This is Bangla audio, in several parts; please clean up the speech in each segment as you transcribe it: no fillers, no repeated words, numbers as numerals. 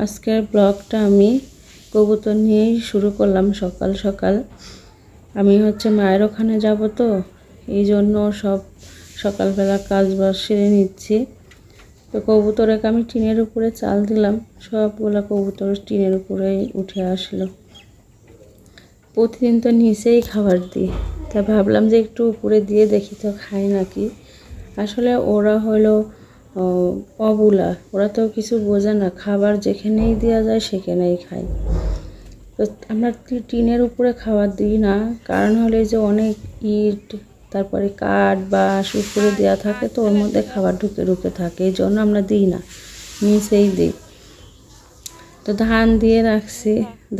আজকের ব্লগটা আমি কবুতর নিয়েই শুরু করলাম। সকাল সকাল আমি মায়ের ওখানে যাব, তো এই জন্য সব সকালবেলা কাজবাজ সেরে নিচ্ছি। তো কবুতরকে আমি টিনের উপরে চাল দিলাম, সবগুলা কবুতর টিনের উপরেই উঠে আসলো। প্রতিদিন তো নিচেই খাবার দিই, তা ভাবলাম যে একটু উপরে দিয়ে দেখি তো খায় নাকি। আসলে ওরা হলো অবুলা, ওরা তো কিছু বোঝে না, খাবার যেখানেই দেওয়া যায় সেখানেই খায়। তো আমরা টিনের উপরে খাবার দিই না, কারণ হলে যে অনেক ইট তারপরে কাঠ বাঁশ উপরে দেওয়া থাকে, তো ওর মধ্যে খাবার ঢুকে ঢুকে থাকে, এই জন্য আমরা দিই না, নিচেই দিই। তো ধান দিয়ে রাখছি,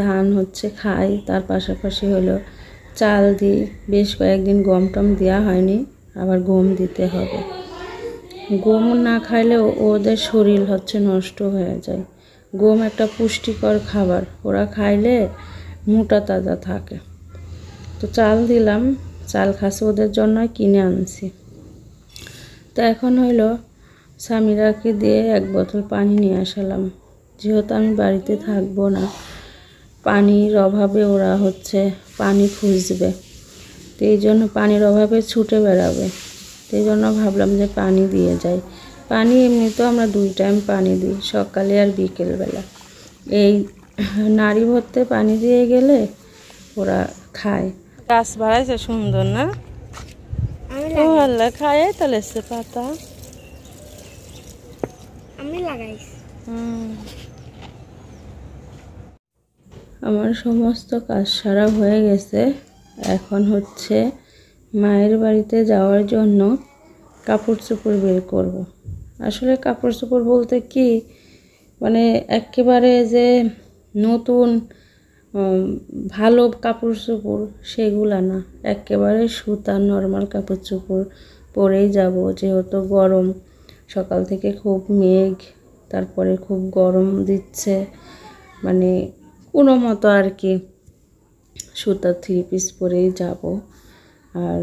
ধান খাই, তার পাশাপাশি হলো চাল দিই। বেশ কয়েকদিন গম টম দেওয়া হয়নি, আবার গম দিতে হবে। গম না খাইলে ওদের শরীর নষ্ট হয়ে যায়। গম একটা পুষ্টিকর খাবার, ওরা খাইলে মোটা তাজা থাকে। তো চাল দিলাম, চাল খাসি ওদের জন্য কিনে আনছি। তো এখন সামিরাকে দিয়ে এক বোতল পানি নিয়ে আসলাম, যেহেতু আমি বাড়িতে থাকবো না, পানির অভাবে ওরা পানি খুঁজবে, তো এই জন্য পানির অভাবে ছুটে বেড়াবে। তো এই জন্য ভাবলাম যে পানি দিয়ে যাই। পানি এমনি তো আমরা 2 টাইম পানি দিই, সকালে আর বিকেলবেলা। এই নাড়ি ভরতে পানি দিয়ে গেলে ওরা খায়। গাছ বাড়াইছে সুন্দর না? ও আল্লাহ, খায় তাহলে পাতা আমি লাগাইছি। আমার সমস্ত কাজ সারা হয়ে গেছে। এখন মায়ের বাড়িতে যাওয়ার জন্য কাপড় চোপড় বের করব। আসলে কাপড় চোপড় বলতে কি, একেবারে যে নতুন ভালো কাপড় চোপড় সেগুলা না, একেবারে সুতার নর্মাল কাপড় চোপড় পরেই যাব, যেহেতু গরম। সকাল থেকে খুব মেঘ, তারপরে খুব গরম দিচ্ছে, কোনো মতো আর কি সুতার 3 পিস পরেই যাব। আর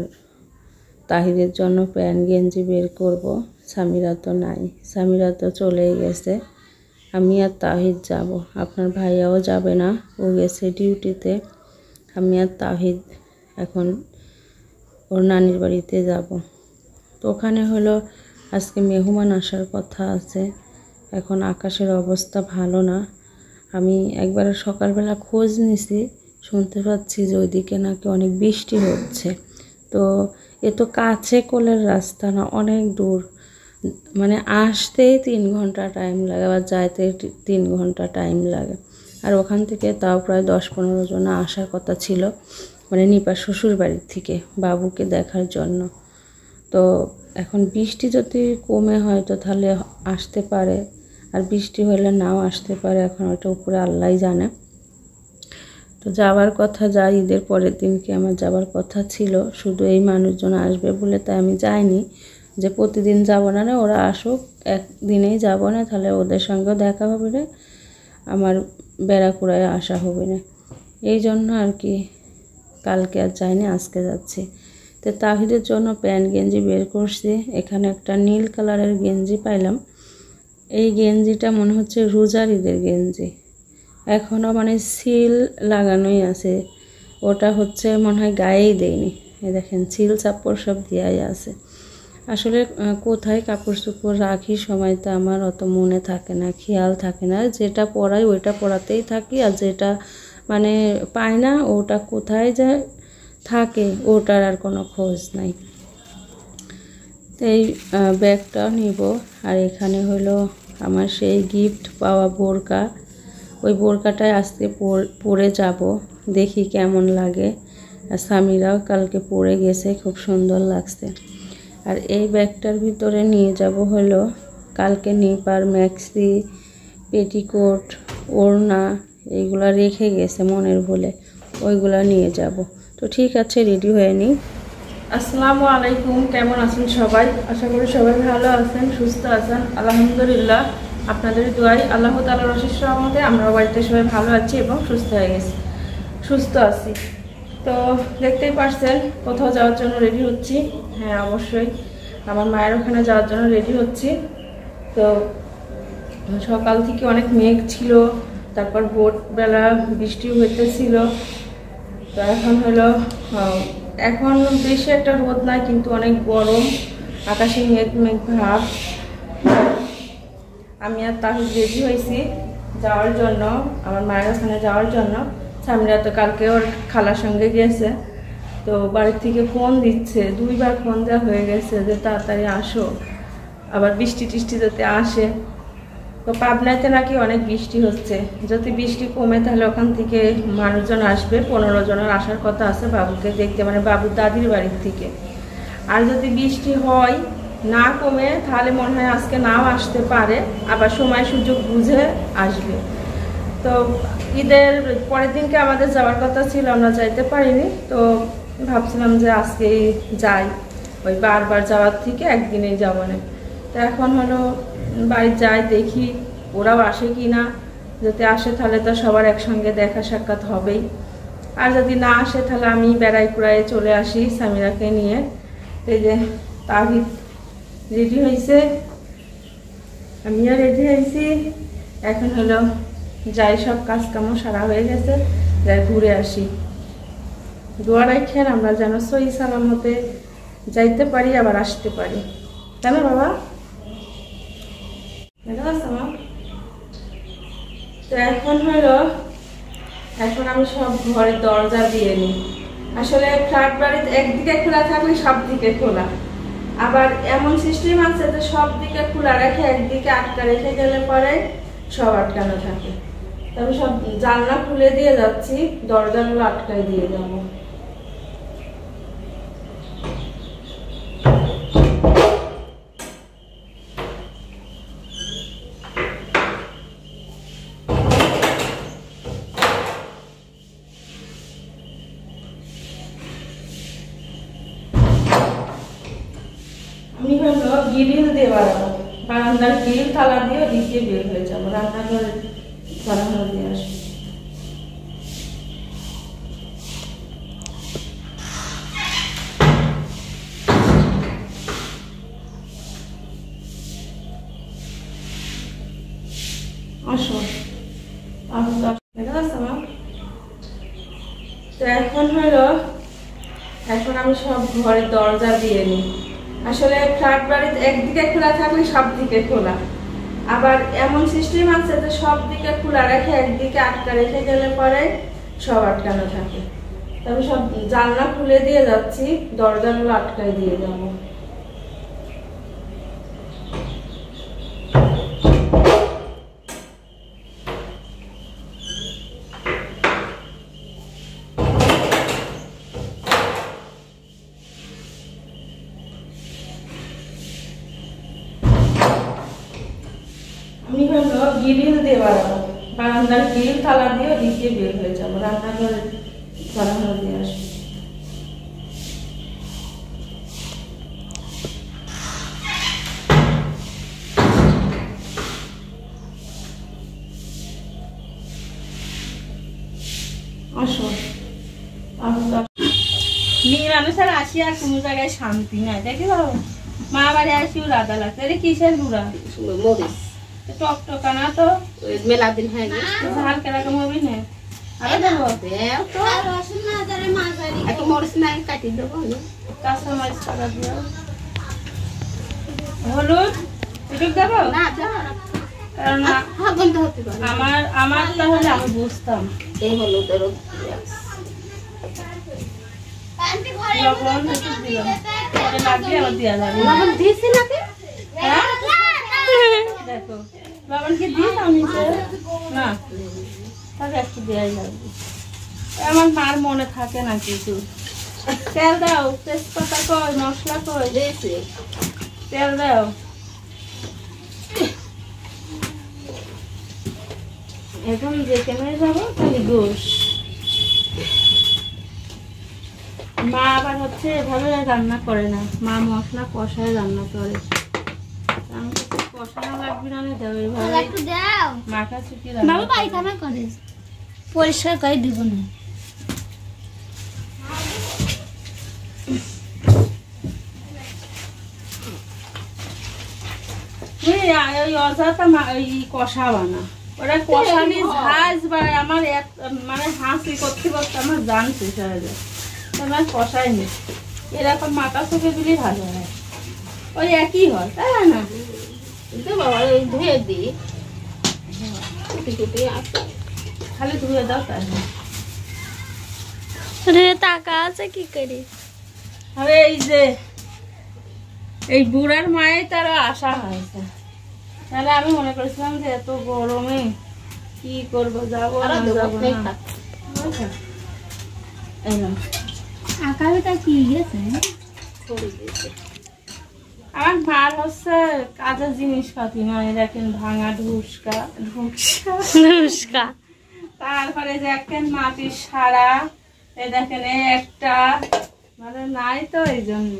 তাহিদের জন্য প্যান্ট গেঞ্জি বের করব। সামিরা তো নাই, সামিরা তো চলেই গেছে। আমি আর তাহিদ যাব, আপনার ভাইয়াও যাবে না, ও গেছে ডিউটিতে। আমি আর তাহিদ এখন ওর নানির বাড়িতে যাব। তো ওখানে আজকে মেহমান আসার কথা আছে। এখন আকাশের অবস্থা ভালো না। আমি একবার সকালবেলা খোঁজ নিছি, শুনতে পাচ্ছি যে ওইদিকে নাকি অনেক বৃষ্টি হচ্ছে। তো এ তো কাছে কোলের রাস্তা না, অনেক দূর, আসতেই 3 ঘন্টা টাইম লাগে, আবার যাইতে 3 ঘন্টা টাইম লাগে। আর ওখান থেকে তাও প্রায় 10-15 জন আসার কথা ছিল, নিপার শ্বশুর বাড়ির থেকে বাবুকে দেখার জন্য। তো এখন বৃষ্টি যদি কমে হয় তো তাহলে আসতে পারে, আর বৃষ্টি হলে নাও আসতে পারে, এখন ওটা উপরে আল্লাহই জানে। তো যাওয়ার কথা, ঈদের পরের দিনকে আমার যাওয়ার কথা ছিল, শুধু এই মানুষজন আসবে বলে তাই আমি যাইনি, যে প্রতিদিন যাব না, ওরা আসুক, একদিনেই যাব না, তাহলে ওদের সঙ্গেও দেখা হবে না, আমার বেড়াকুড়ায় আসা হবে না, এই জন্য আর কি কালকে আর যাইনি, আজকে যাচ্ছি। তো তাহিদের জন্য প্যান্ট গেঞ্জি বের করছি। এখানে একটা নীল কালারের গেঞ্জি পাইলাম। এই গেঞ্জিটা মনে হচ্ছে রোজার ঈদের গেঞ্জি, এখনও সিল লাগানোই আছে, ওটা মনে হয় গায়েই দেয়নি। এই দেখেন সিল চাপড় সব দেওয়াই আছে। আসলে কোথায় কাপড় চোপড় রাখি সময় তো আমার অত মনে থাকে না, খেয়াল থাকে না, যেটা পরাই ওইটা পরাতেই থাকি, আর যেটা পাই না ওটা কোথায় যায় থাকে ওটার আর কোনো খোঁজ নাই। তো এই ব্যাগটা নিব। আর এখানে আমার সেই গিফট পাওয়া বোরকা, ওই বোরকাটায় আজকে পরে যাব, দেখি কেমন লাগে। আর সামিরাও কালকে পরে গেছে, খুব সুন্দর লাগছে। আর এই ব্যাগটার ভিতরে নিয়ে যাব কালকে নিপার ম্যাক্সি, পেটিকোট, ওড়না, এইগুলা রেখে গেছে মনের ভুলে, ওইগুলা নিয়ে যাব। তো ঠিক আছে, রেডি হয়ে নিই। আসসালামু আলাইকুম, কেমন আছেন সবাই? আশা করি সবাই ভালো আছেন, সুস্থ আছেন। আলহামদুলিল্লাহ, আপনাদের দোয়ায় আল্লাহ তাআলার অশেষ রহমতে আমরা বাড়িতে সবাই ভালো আছি এবং সুস্থ আছি। তো দেখতেই পারছেন কোথাও যাওয়ার জন্য রেডি হচ্ছি। হ্যাঁ, অবশ্যই আমার মায়ের ওখানে যাওয়ার জন্য রেডি হচ্ছি। তো সকাল থেকে অনেক মেঘ ছিল, তারপর ভোরবেলা বৃষ্টি হইতেছিল। তো এখন হলো এখন বেশি একটা রোদ নাই, কিন্তু অনেক গরম, আকাশে মেঘ মেঘ ভাব। আমি আর তাহিদ রেডি হয়েছি যাওয়ার জন্য, আমার মায়ের ওখানে যাওয়ার জন্য। সামনে তো কালকে ওর খালার সঙ্গে গিয়েছে, তো বাড়ির থেকে ফোন দিচ্ছে, 2 বার ফোন দেওয়া হয়ে গেছে যে তাড়াতাড়ি আসো, আবার বৃষ্টি টিষ্টি যাতে আসে। তো পাবনাতে নাকি অনেক বৃষ্টি হচ্ছে, যদি বৃষ্টি কমে তাহলে ওখান থেকে মানুষজন আসবে, 15 জনের আসার কথা আছে বাবুকে দেখতে, মানে বাবুর দাদির বাড়ির থেকে। আর যদি বৃষ্টি হয় না কমে তাহলে মনে হয় আজকে নাও আসতে পারে, আবার সময় সুযোগ বুঝে আসবে। তো ঈদের পরের দিনকে আমাদের যাওয়ার কথা ছিল, আমরা যাইতে পারিনি। তো ভাবছিলাম যে আজকেই যাই, ওই বারবার যাওয়ার থেকে একদিনেই যাবো না। তো এখন হলো বাড়ি যাই, দেখি ওরাও আসে কি না। যদি আসে তাহলে তো সবার একসঙ্গে দেখা সাক্ষাৎ হবেই, আর যদি না আসে তাহলে আমি বেড়াই কুড়াইয়ে চলে আসি সামিরাকে নিয়ে। এই যে তাহিদ রেডি হয়েছে, আমিও রেডি হয়েছি। এখন হলো যাই, সব কাজ কামও সারা হয়ে গেছে, যাই ঘুরে আসি। দোয়া রাখেন আমরা যেন সহি সালামতে যাইতে পারি, আবার আসতে পারি, তাই না বাবা? তো এখন হলো এখন আমি সব ঘরের দরজা দিয়ে নিই। আসলে ফ্ল্যাট বাড়িতে একদিকে খোলা থাকলে সব দিকে খোলা, আবার এমন সিস্টেম আছে যে সব দিকে খোলা রেখে একদিকে আটকা রেখে গেলে পরে সব আটকানো থাকে। তবে সব জানলা খুলে দিয়ে যাচ্ছি, দরজাগুলো আটকায় দিয়ে যাবো। আমি হলো গ্রিল দিয়ে বাড়াবো, বারান্দার গ্রিল তালা দিয়ে দিকে বের হয়ে যাবো, রান্নাঘরে বারান্দা দিয়ে আসবো। আসো তো এখন হলো এখন আমি সব ঘরের দরজা দিয়ে নিই। আসলে ফ্ল্যাট বাড়িতে একদিকে খোলা থাকলে সব দিকে খোলা, আবার এমন সিস্টেম আছে যে সব দিকে খোলা রেখে একদিকে আটকা রেখে গেলে পরে সব আটকানো থাকে। তবে সব জানলা খুলে দিয়ে যাচ্ছি, দরজাগুলো আটকায় দিয়ে যাবো। আমি হলো গ্রিল দিয়ে বাড়াবো, বারান্দার গ্রিল তালা দিয়ে দিকে বের হয়ে যাবো, রান্নাঘরে বারান্দা দিয়ে আসবো। আসো মেয়ে মানুষের আসি আর কোনো জায়গায় শান্তি নাই, দেখি বাবু মা বাড়ি আসিও রাধা লাগছে। কিসের গুড়া? মরিচ টকটকা না তো, মেলা দিন হয়ে গেছে, ঝাল কেরকম হবে না? আরো দেবো একটু মরিচ নাই কাটি দেবো, কাঁচা মরিচ টাকা দিও, হলুদ একটু দেবো না, কারণ আমার তাহলে আমি বুঝতাম এই হলুদের লবণ একটু দিলাম, লাগলে আবার দেওয়া যাবে। লবণ দিয়েছি নাকি? দেখো লবণ কি দিতাম নিচে না, তাহলে একটু দেওয়াই লাগবে। আমার মার মনে থাকে না কিছু। তেল দাও, তেজপাতা কই, মশলা কই, দিয়েছি তেল দাও। এখন যেখানে যাবো খালি গোশ। মা আবার হচ্ছে এভাবে রান্না করে না, মা মশলা কষায় রান্না করে। আমি কষানো লাগবে না, দাও এইভাবে মাখা চুকি রান্না পায়খানা করে পরিষ্কার করে দিব না। ওই অযথা ওই কষা বানা, ওরা কষানি ঝাঁজ বাড়ায়। আমার এক মানে হাসি করতে করতে আমার জান শেষ হয়ে যায়, আমার কষাইনি। এরকম মাথা চোখে দিলে ভালো হয়, ওই একই হয়, তাই না? বাবা ওই ধুয়ে দিই, খালি ধুয়ে দাও তাই না? টাকা আছে কি করি? আরে এই যে এই বুড়ার মায়ের তারা আশা হয়েছে, তাহলে আমি মনে করেছিলাম যে এত গরমে কি করবো, যাবো না যাবো না। আঁকাটা কি গেছে? আমার মার হচ্ছে কাজের জিনিসপাতি নয়, দেখেন ভাঙা ঢুসকা নুস্কা, তারপরে দেখেন মাটির সারা, এই দেখেন এই একটা মানে নাই তো, এই জন্য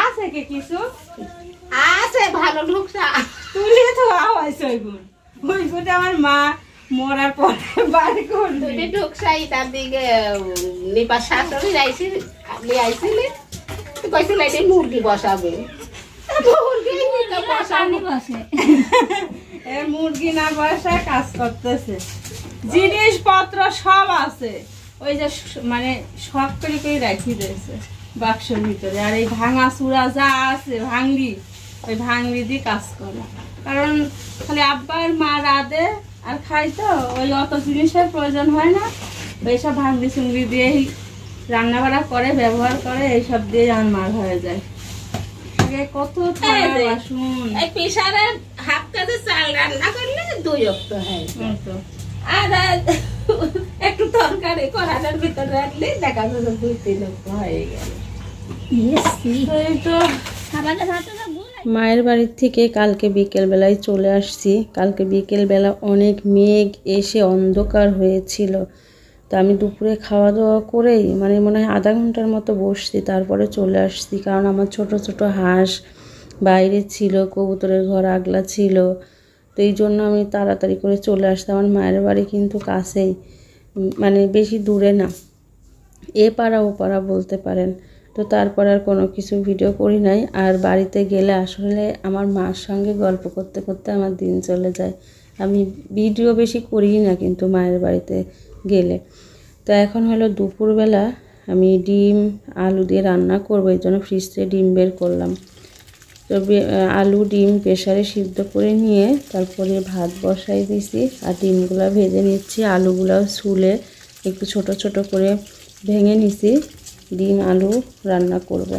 আছে কি কিছু আছে ভালো ঢুকসা তুলে তো আওয়াইছে ওই গুলো আমার মা মরার পরে বাড়ি করবে। তুই ঢুকসাই তার দিকে নিপা শাশুড়ি আইছিল, আপনি আইছিলি কইছিল এটা মুরগি বসাবে, মুরগি বসানি বসে, এ মুরগি না বসে কাজ করতেছে, জিনিসপত্র সব আছে, ওই যে মানে সব করে করে রাখি দিয়েছে বাক্সের ভিতরে। আর এই ভাঙা চূড়া যা আছে ভাঙড়ি, ওই ভাঙড়ি দিয়ে কাজ করে, কারণ খালি আব্বার মা রাঁধে আর খাই তো, ওই অত জিনিসের প্রয়োজন হয় না, ওইসব ভাঙড়ি চুংড়ি দিয়েই রান্না বাড়া করে, ব্যবহার করে, এইসব দিয়ে আমার মার হয়ে যায়। কত বাসন, এই প্রেসারে হাফ কেজি চাল রান্না করলে 2 অক্ত হয়, আর একটু তরকারি কড়াইয়ের ভিতরে রাখলে দেখা যাচ্ছে 2-3 অক্ত হয়ে গেল। এই তো মায়ের বাড়ির থেকে কালকে বিকেল বেলায় চলে আসছি। কালকে বিকেল বেলা অনেক মেঘ এসে অন্ধকার হয়েছিল, তো আমি দুপুরে খাওয়া দাওয়া করেই মানে মনে হয় আধা ঘন্টার মতো বসছি, তারপরে চলে আসছি। কারণ আমার ছোট ছোট হাঁস বাইরে ছিল, কবুতরের ঘর আগলা ছিল, তো এই জন্য আমি তাড়াতাড়ি করে চলে আসতাম। আমার মায়ের বাড়ি কিন্তু কাছেই, মানে বেশি দূরে না, এ পাড়া ও পাড়া বলতে পারেন। তো তারপর আর কোনো কিছু ভিডিও করি নাই। আর বাড়িতে গেলে আসলে আমার মার সঙ্গে গল্প করতে করতে আমার দিন চলে যায়, আমি ভিডিও বেশি করি না কিন্তু মায়ের বাড়িতে গেলে। তো এখন হলো দুপুরবেলা, আমি ডিম আলু দিয়ে রান্না করবো, এই জন্য ফ্রিজ থেকে ডিম বের করলাম। তো আলু ডিম প্রেসারে সিদ্ধ করে নিয়ে তারপরে ভাত বসাই দিয়েছি, আর ডিমগুলো ভেজে নিচ্ছি। আলুগুলো ছুলে একটু ছোট ছোট করে ভেঙে নিছি, ডিম আলু রান্না করব।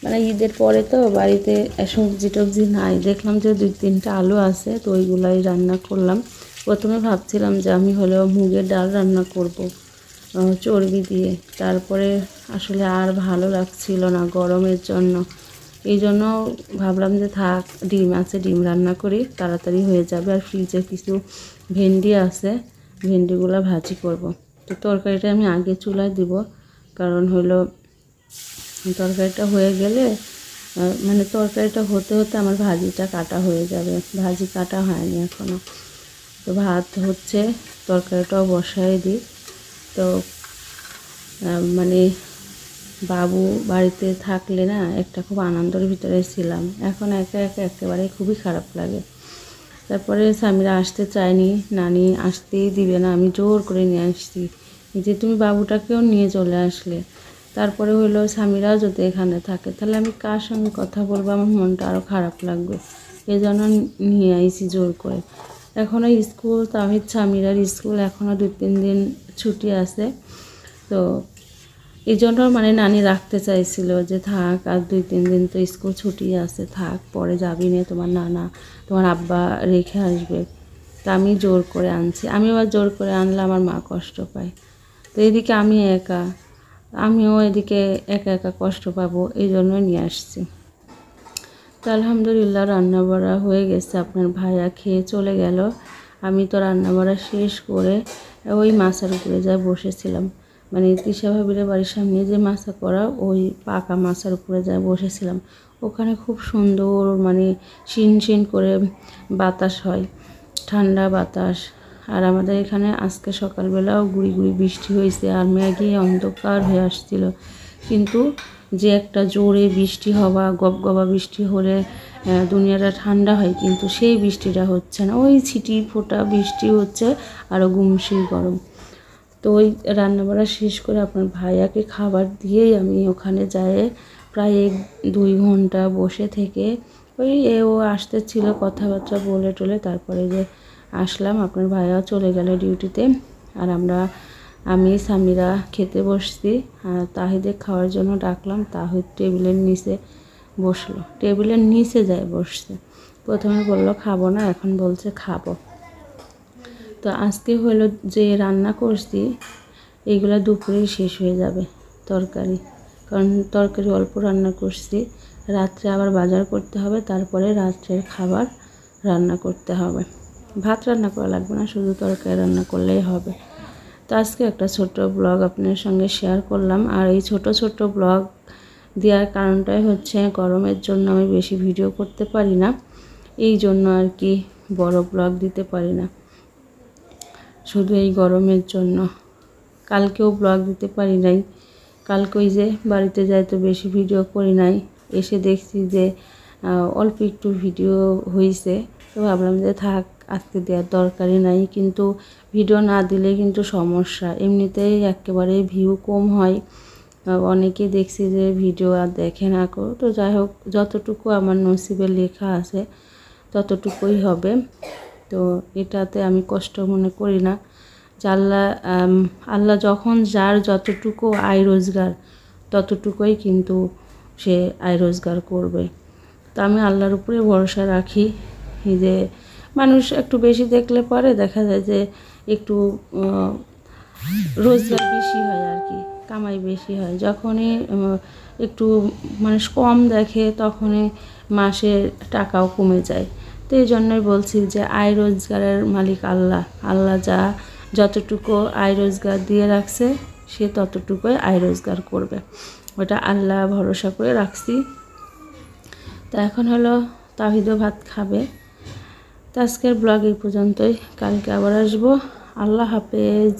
মানে ঈদের পরে তো বাড়িতে সবজি টবজি নাই, দেখলাম যে 2-3টা আলু আছে, তো ওইগুলাই রান্না করলাম। প্রথমে ভাবছিলাম যে আমি হলেও মুগের ডাল রান্না করব চর্বি দিয়ে, তারপরে আসলে আর ভালো লাগছিল না গরমের জন্য, এই জন্য ভাবলাম যে থাক, ডিম আছে, ডিম রান্না করি, তাড়াতাড়ি হয়ে যাবে। আর ফ্রিজে কিছু ভেন্ডি আছে, ভেন্ডিগুলো ভাজি করব। তো তরকারিটা আমি আগে চুলায় দিব, কারণ হলো তরকারিটা হয়ে গেলে মানে তরকারিটা হতে হতে আমার ভাজিটা কাটা হয়ে যাবে, ভাজি কাটা হয়নি এখনও। তো ভাত হচ্ছে, তরকারিটাও বসাই দিই। তো মানে বাবু বাড়িতে থাকলে না একটা খুব আনন্দের ভিতরে ছিলাম, এখন একা একা একেবারে খুবই খারাপ লাগে। তারপরে স্বামীরা আসতে চায়নি, নানি আসতেই দিবে না, আমি জোর করে নিয়ে আসছি যে তুমি বাবুটাকেও নিয়ে চলে আসলে। তারপরে হলো স্বামীরাও যদি এখানে থাকে তাহলে আমি কার সঙ্গে কথা বলবো, আমার মনটা আরও খারাপ লাগবে, এই জন্য নিয়ে আইছি জোর করে। এখনও স্কুল, তাহিদ স্বামীরার স্কুল এখনও 2-3 দিন ছুটি আছে, তো এই জন্য মানে নানি রাখতে চাইছিল যে থাক, আর 2-3 দিন তো স্কুল ছুটি আছে, থাক, পরে যাবি না, তোমার নানা তোমার আব্বা রেখে আসবে। তা আমি জোর করে আনছি, আমি আবার জোর করে আনলে আমার মা কষ্ট পায়, তো এদিকে আমি একা, আমিও এদিকে একা একা কষ্ট পাবো, এই জন্য নিয়ে আসছি। তো আলহামদুলিল্লাহ রান্না বাড়া হয়ে গেছে, আপনার ভাইয়া খেয়ে চলে গেল। আমি তো রান্না বাড়া শেষ করে ওই মাছের উপরে যা বসেছিলাম, মানে তৃষা ভাবির বাড়ির সামনে যে মাছা করা, ওই পাকা মাছের উপরে যা বসেছিলাম। ওখানে খুব সুন্দর মানে শিন করে বাতাস হয়, ঠান্ডা বাতাস। আর আমাদের এখানে আজকে সকালবেলাও গুড়ি গুড়ি বৃষ্টি হয়েছে, আর মেঘে অন্ধকার হয়ে আসছিল। কিন্তু যে একটা জোরে বৃষ্টি হওয়া, গবগবা বৃষ্টি হলে দুনিয়াটা ঠান্ডা হয়, কিন্তু সেই বৃষ্টিটা হচ্ছে না। ওই ছিটি ফোঁটা বৃষ্টি হচ্ছে, আরও গুমসি গরম। তো ওই রান্নাবাড়া শেষ করে আপনার ভাইয়াকে খাবার দিয়েই আমি ওখানে যাই প্রায় 1-2 ঘন্টা বসে থেকে ওই ও আসতে ছিল, কথাবার্তা বলে টলে তারপরে যে আসলাম। আপনার ভাইয়াও চলে গেল ডিউটিতে, আর আমি সামিরা খেতে বসছি। আর তাহিদে খাওয়ার জন্য ডাকলাম, তাহিদ টেবিলের নিচে বসলো, টেবিলের নিচে যায় বসছে। প্রথমে বললো খাবো না, এখন বলছে খাবো। তো আজকে হলো যে রান্না করছি এইগুলো দুপুরেই শেষ হয়ে যাবে তরকারি, কারণ তরকারি অল্প রান্না করছি। রাত্রে আবার বাজার করতে হবে, তারপরে রাত্রের খাবার রান্না করতে হবে। ভাত রান্না করা লাগবে না, শুধু তরকারি রান্না করলেই হবে। তো আজকে একটা ছোট্ট ব্লগ আপনার সঙ্গে শেয়ার করলাম। আর এই ছোট ব্লগ দেওয়ার কারণটাই হচ্ছে গরমের জন্য আমি বেশি ভিডিও করতে পারি না, এই জন্য আর কি বড় ব্লগ দিতে পারি না, শুধু এই গরমের জন্য। কালকেও ব্লগ দিতে পারি নাই, কালকে ওই যে বাড়িতে যাই তো বেশি ভিডিও করি নাই। এসে দেখছি যে অল্প একটু ভিডিও হয়েছে, তো ভাবলাম যে থাক, আজকে দেওয়ার দরকারই নাই। কিন্তু ভিডিও না দিলে কিন্তু সমস্যা, এমনিতেই একেবারে ভিউ কম হয়। অনেকে দেখছি যে ভিডিও আর দেখে না কো। তো যাই হোক, যতটুকু আমার নসিবে লেখা আছে ততটুকুই হবে। তো এটাতে আমি কষ্ট মনে করি না। আল্লাহ যখন যার যতটুকু আয় রোজগার ততটুকুই কিন্তু সে আয় রোজগার করবে। তো আমি আল্লাহর উপরে ভরসা রাখি যে মানুষ একটু বেশি দেখলে পরে দেখা যায় যে একটু রোজগার বেশি হয় আর কি, কামাই বেশি হয়। যখনই একটু মানুষ কম দেখে তখনই মাসের টাকাও কমে যায়। তো এই জন্যই বলছি যে আয় রোজগারের মালিক আল্লাহ। আল্লাহ যতটুকু আয় রোজগার দিয়ে রাখছে সে ততটুকুই আয় রোজগার করবে, ওটা আল্লাহ ভরসা করে রাখছি। তো এখন হলো তাহিদও ভাত খাবে। তো আজকের ব্লগ এই পর্যন্তই, কালকে আবার আসবো। আল্লাহ হাফেজ।